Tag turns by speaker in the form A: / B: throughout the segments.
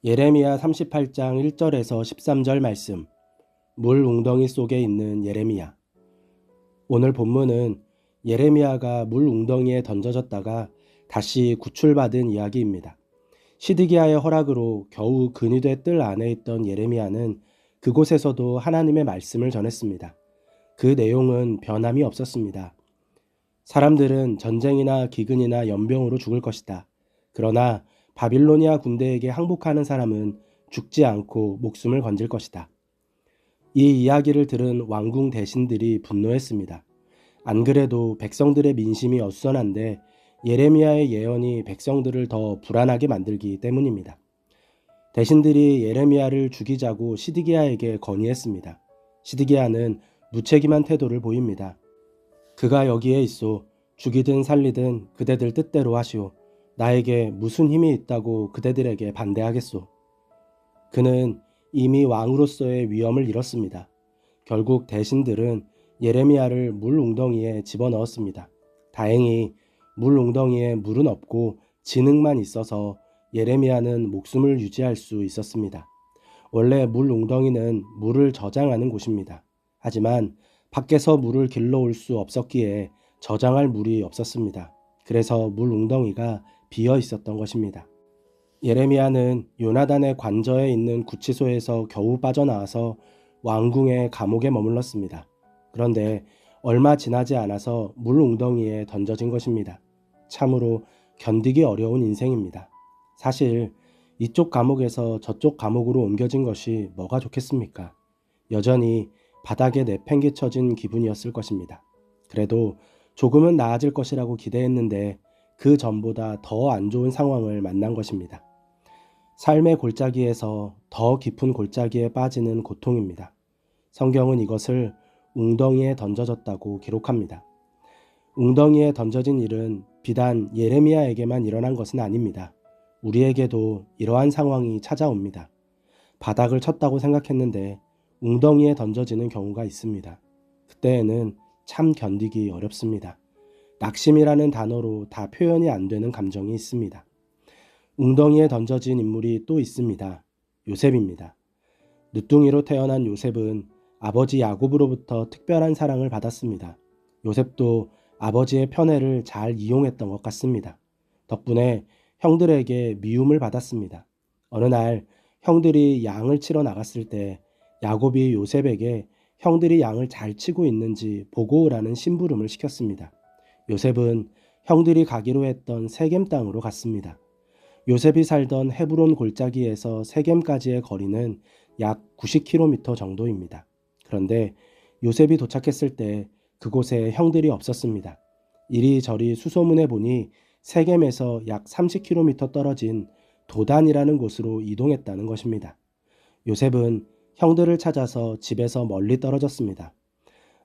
A: 예레미야 38장 1절에서 13절 말씀. 물 웅덩이 속에 있는 예레미야. 오늘 본문은 예레미야가 물 웅덩이에 던져졌다가 다시 구출받은 이야기입니다. 시드기야의 허락으로 겨우 근위대 뜰 안에 있던 예레미야는 그곳에서도 하나님의 말씀을 전했습니다. 그 내용은 변함이 없었습니다. 사람들은 전쟁이나 기근이나 연병으로 죽을 것이다. 그러나 바빌로니아 군대에게 항복하는 사람은 죽지 않고 목숨을 건질 것이다. 이 이야기를 들은 왕궁 대신들이 분노했습니다. 안 그래도 백성들의 민심이 어수선한데 예레미야의 예언이 백성들을 더 불안하게 만들기 때문입니다. 대신들이 예레미야를 죽이자고 시드기야에게 건의했습니다. 시드기야는 무책임한 태도를 보입니다. 그가 여기에 있소. 죽이든 살리든 그대들 뜻대로 하시오. 나에게 무슨 힘이 있다고 그대들에게 반대하겠소. 그는 이미 왕으로서의 위엄을 잃었습니다. 결국 대신들은 예레미야를 물 웅덩이에 집어넣었습니다. 다행히 물 웅덩이에 물은 없고 진흙만 있어서 예레미야는 목숨을 유지할 수 있었습니다. 원래 물 웅덩이는 물을 저장하는 곳입니다. 하지만 밖에서 물을 길러올 수 없었기에 저장할 물이 없었습니다. 그래서 물 웅덩이가 비어 있었던 것입니다. 예레미야는 요나단의 관저에 있는 구치소에서 겨우 빠져나와서 왕궁의 감옥에 머물렀습니다. 그런데 얼마 지나지 않아서 물 웅덩이에 던져진 것입니다. 참으로 견디기 어려운 인생입니다. 사실 이쪽 감옥에서 저쪽 감옥으로 옮겨진 것이 뭐가 좋겠습니까? 여전히 바닥에 내팽개쳐진 기분이었을 것입니다. 그래도 조금은 나아질 것이라고 기대했는데 그 전보다 더 안 좋은 상황을 만난 것입니다. 삶의 골짜기에서 더 깊은 골짜기에 빠지는 고통입니다. 성경은 이것을 웅덩이에 던져졌다고 기록합니다. 웅덩이에 던져진 일은 비단 예레미야에게만 일어난 것은 아닙니다. 우리에게도 이러한 상황이 찾아옵니다. 바닥을 쳤다고 생각했는데 웅덩이에 던져지는 경우가 있습니다. 그때에는 참 견디기 어렵습니다. 낙심이라는 단어로 다 표현이 안 되는 감정이 있습니다. 웅덩이에 던져진 인물이 또 있습니다. 요셉입니다. 늦둥이로 태어난 요셉은 아버지 야곱으로부터 특별한 사랑을 받았습니다. 요셉도 아버지의 편애를 잘 이용했던 것 같습니다. 덕분에 형들에게 미움을 받았습니다. 어느 날 형들이 양을 치러 나갔을 때 야곱이 요셉에게 형들이 양을 잘 치고 있는지 보고 오라는 심부름을 시켰습니다. 요셉은 형들이 가기로 했던 세겜 땅으로 갔습니다. 요셉이 살던 헤브론 골짜기에서 세겜까지의 거리는 약 90km 정도입니다. 그런데 요셉이 도착했을 때 그곳에 형들이 없었습니다. 이리저리 수소문해 보니 세겜에서 약 30km 떨어진 도단이라는 곳으로 이동했다는 것입니다. 요셉은 형들을 찾아서 집에서 멀리 떨어졌습니다.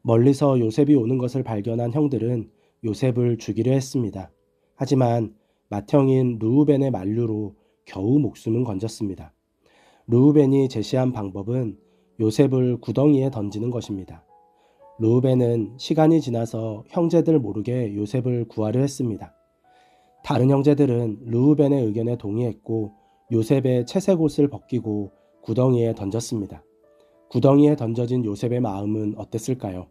A: 멀리서 요셉이 오는 것을 발견한 형들은 요셉을 죽이려 했습니다. 하지만 맏형인 르우벤의 만류로 겨우 목숨은 건졌습니다. 르우벤이 제시한 방법은 요셉을 구덩이에 던지는 것입니다. 르우벤은 시간이 지나서 형제들 모르게 요셉을 구하려 했습니다. 다른 형제들은 르우벤의 의견에 동의했고 요셉의 채색 옷을 벗기고 구덩이에 던졌습니다. 구덩이에 던져진 요셉의 마음은 어땠을까요?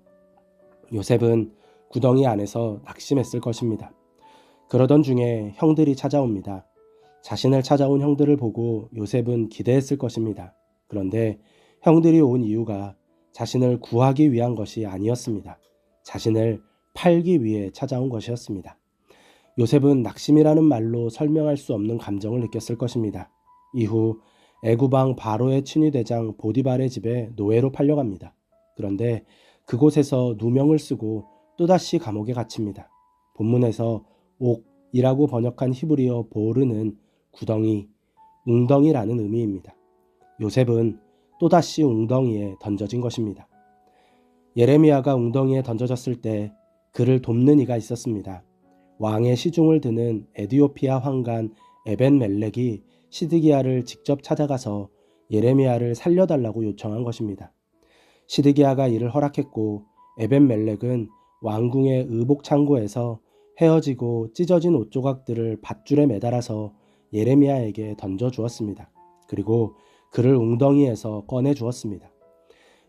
A: 요셉은 구덩이 안에서 낙심했을 것입니다. 그러던 중에 형들이 찾아옵니다. 자신을 찾아온 형들을 보고 요셉은 기대했을 것입니다. 그런데 형들이 온 이유가 자신을 구하기 위한 것이 아니었습니다. 자신을 팔기 위해 찾아온 것이었습니다. 요셉은 낙심이라는 말로 설명할 수 없는 감정을 느꼈을 것입니다. 이후 애굽왕 바로의 친위대장 보디발의 집에 노예로 팔려갑니다. 그런데 그곳에서 누명을 쓰고 또다시 감옥에 갇힙니다. 본문에서 옥이라고 번역한 히브리어 보르는 구덩이, 웅덩이라는 의미입니다. 요셉은 또다시 웅덩이에 던져진 것입니다. 예레미야가 웅덩이에 던져졌을 때 그를 돕는 이가 있었습니다. 왕의 시중을 드는 에디오피아 황관 에벤멜렉이 시드기야를 직접 찾아가서 예레미야를 살려달라고 요청한 것입니다. 시드기야가 이를 허락했고 에벤멜렉은 왕궁의 의복 창고에서 헤어지고 찢어진 옷조각들을 밧줄에 매달아서 예레미야에게 던져주었습니다. 그리고 그를 웅덩이에서 꺼내 주었습니다.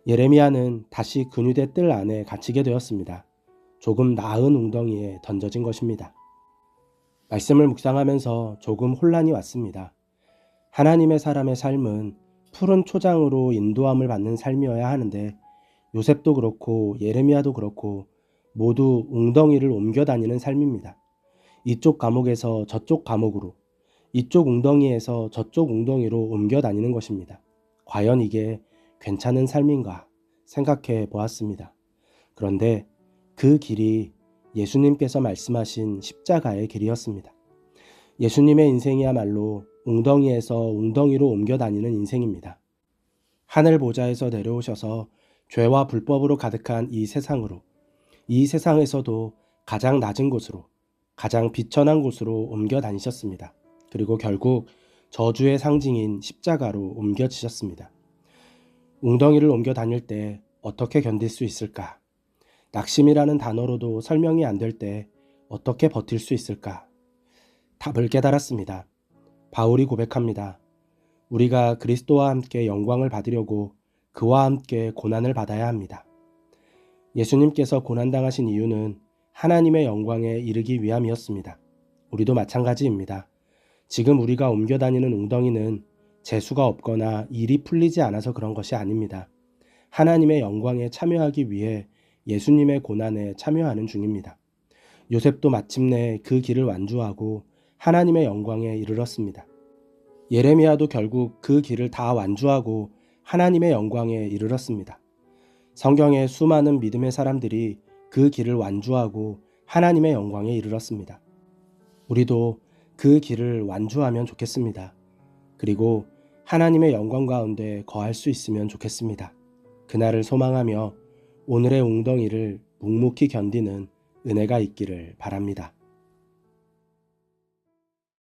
A: 예레미야는 다시 근유대 뜰 안에 갇히게 되었습니다. 조금 나은 웅덩이에 던져진 것입니다. 말씀을 묵상하면서 조금 혼란이 왔습니다. 하나님의 사람의 삶은 푸른 초장으로 인도함을 받는 삶이어야 하는데 요셉도 그렇고 예레미야도 그렇고 모두 웅덩이를 옮겨 다니는 삶입니다. 이쪽 감옥에서 저쪽 감옥으로, 이쪽 웅덩이에서 저쪽 웅덩이로 옮겨 다니는 것입니다. 과연 이게 괜찮은 삶인가 생각해 보았습니다. 그런데 그 길이 예수님께서 말씀하신 십자가의 길이었습니다. 예수님의 인생이야말로 웅덩이에서 웅덩이로 옮겨 다니는 인생입니다. 하늘 보좌에서 내려오셔서 죄와 불법으로 가득한 이 세상으로, 이 세상에서도 가장 낮은 곳으로, 가장 비천한 곳으로 옮겨 다니셨습니다. 그리고 결국 저주의 상징인 십자가로 옮겨지셨습니다. 웅덩이를 옮겨 다닐 때 어떻게 견딜 수 있을까? 낙심이라는 단어로도 설명이 안 될 때 어떻게 버틸 수 있을까? 답을 깨달았습니다. 바울이 고백합니다. 우리가 그리스도와 함께 영광을 받으려고 그와 함께 고난을 받아야 합니다. 예수님께서 고난당하신 이유는 하나님의 영광에 이르기 위함이었습니다. 우리도 마찬가지입니다. 지금 우리가 옮겨 다니는 웅덩이는 재수가 없거나 일이 풀리지 않아서 그런 것이 아닙니다. 하나님의 영광에 참여하기 위해 예수님의 고난에 참여하는 중입니다. 요셉도 마침내 그 길을 완주하고 하나님의 영광에 이르렀습니다. 예레미야도 결국 그 길을 다 완주하고 하나님의 영광에 이르렀습니다. 성경의 수많은 믿음의 사람들이 그 길을 완주하고 하나님의 영광에 이르렀습니다. 우리도 그 길을 완주하면 좋겠습니다. 그리고 하나님의 영광 가운데 거할 수 있으면 좋겠습니다. 그날을 소망하며 오늘의 웅덩이를 묵묵히 견디는 은혜가 있기를 바랍니다.